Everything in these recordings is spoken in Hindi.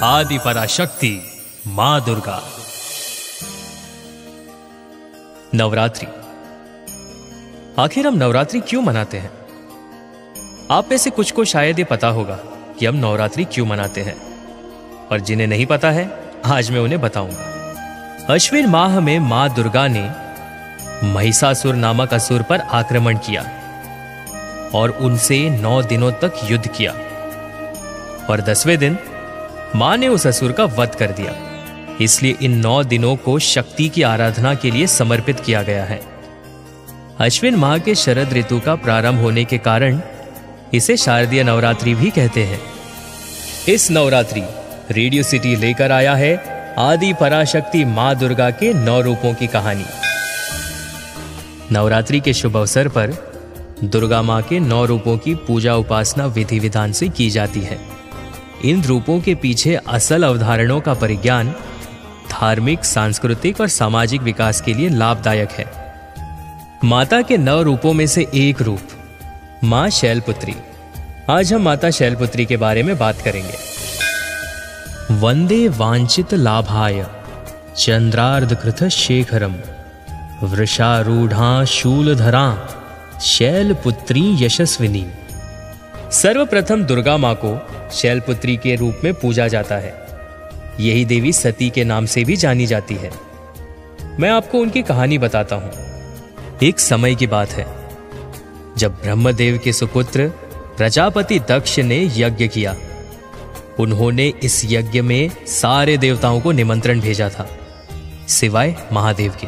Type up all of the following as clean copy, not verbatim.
आदि पराशक्ति मां दुर्गा। नवरात्रि। आखिर हम नवरात्रि क्यों मनाते हैं? आप में से कुछ को शायद ये पता होगा कि हम नवरात्रि क्यों मनाते हैं, और जिन्हें नहीं पता है आज मैं उन्हें बताऊंगा। अश्विन माह में मां दुर्गा ने महिषासुर नामक असुर पर आक्रमण किया और उनसे 9 दिनों तक युद्ध किया, और 10वें दिन मां ने उस असुर का वध कर दिया। इसलिए इन 9 दिनों को शक्ति की आराधना के लिए समर्पित किया गया है। अश्विन माह के शरद ऋतु का प्रारंभ होने के कारण इसे शारदीय नवरात्रि भी कहते हैं। इस नवरात्रि रेडियो सिटी लेकर आया है आदि पराशक्ति मां दुर्गा के 9 रूपों की कहानी। नवरात्रि के शुभ अवसर पर दुर्गा मां के 9 रूपों की पूजा उपासना विधि विधान से की जाती है। इन रूपों के पीछे असल अवधारणाओं का परिज्ञान धार्मिक, सांस्कृतिक और सामाजिक विकास के लिए लाभदायक है। माता के 9 रूपों में से एक रूप मां शैलपुत्री। आज हम माता शैलपुत्री के बारे में बात करेंगे। वंदे वांछित लाभाय चंद्रार्धकृत शेखरम वृषारूढ़ा शूलधरा शैलपुत्री यशस्विनी। सर्वप्रथम दुर्गा मां को शैलपुत्री के रूप में पूजा जाता है। यही देवी सती के नाम से भी जानी जाती है। मैं आपको उनकी कहानी बताता हूं। एक समय की बात है जब ब्रह्मदेव के सुपुत्र प्रजापति दक्ष ने यज्ञ किया। उन्होंने इस यज्ञ में सारे देवताओं को निमंत्रण भेजा था, सिवाय महादेव के।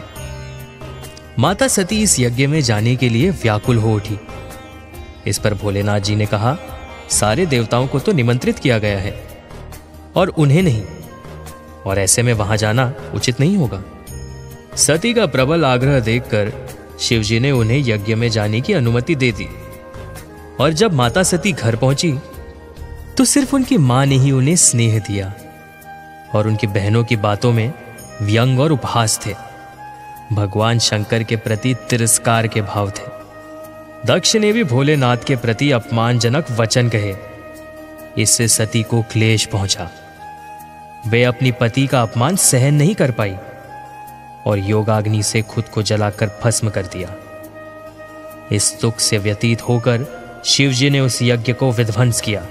माता सती इस यज्ञ में जाने के लिए व्याकुल हो उठी। इस पर भोलेनाथ जी ने कहा, सारे देवताओं को तो निमंत्रित किया गया है और उन्हें नहीं, और ऐसे में वहां जाना उचित नहीं होगा। सती का प्रबल आग्रह देखकर शिवजी ने उन्हें यज्ञ में जाने की अनुमति दे दी। और जब माता सती घर पहुंची तो सिर्फ उनकी मां ने ही उन्हें स्नेह दिया, और उनकी बहनों की बातों में व्यंग और उपहास थे। भगवान शंकर के प्रति तिरस्कार के भाव थे। दक्ष ने भी भोलेनाथ के प्रति अपमानजनक वचन कहे। इससे सती को क्लेश पहुंचा। वे अपनी पति का अपमान सहन नहीं कर पाई और योगाग्नि से खुद को जलाकर भस्म कर दिया। इस दुख से व्यतीत होकर शिवजी ने उस यज्ञ को विध्वंस किया,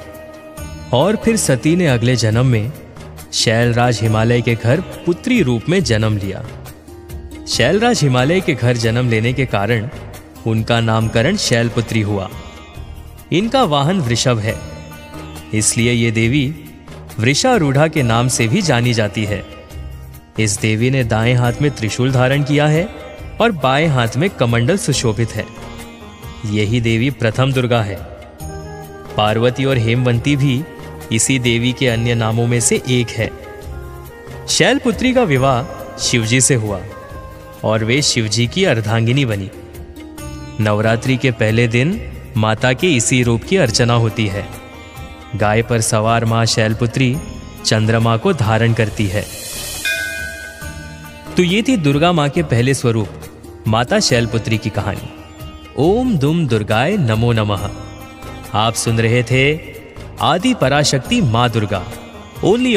और फिर सती ने अगले जन्म में शैलराज हिमालय के घर पुत्री रूप में जन्म लिया। शैलराज हिमालय के घर जन्म लेने के कारण उनका नामकरण शैलपुत्री हुआ। इनका वाहन वृषभ है, इसलिए ये देवी वृषारूढ़ा के नाम से भी जानी जाती है। इस देवी ने दाएं हाथ में त्रिशूल धारण किया है और बाएं हाथ में कमंडल सुशोभित है। यही देवी प्रथम दुर्गा है। पार्वती और हेमवंती भी इसी देवी के अन्य नामों में से एक है। शैलपुत्री का विवाह शिवजी से हुआ और वे शिवजी की अर्धांगिनी बनी। नवरात्रि के पहले दिन माता के इसी रूप की अर्चना होती है। गाय पर सवार मां शैलपुत्री चंद्रमा को धारण करती है। तो ये थी दुर्गा मां के पहले स्वरूप माता शैलपुत्री की कहानी। ओम दुम दुर्गाय नमो नमः। आप सुन रहे थे आदि पराशक्ति मां दुर्गा, ओनली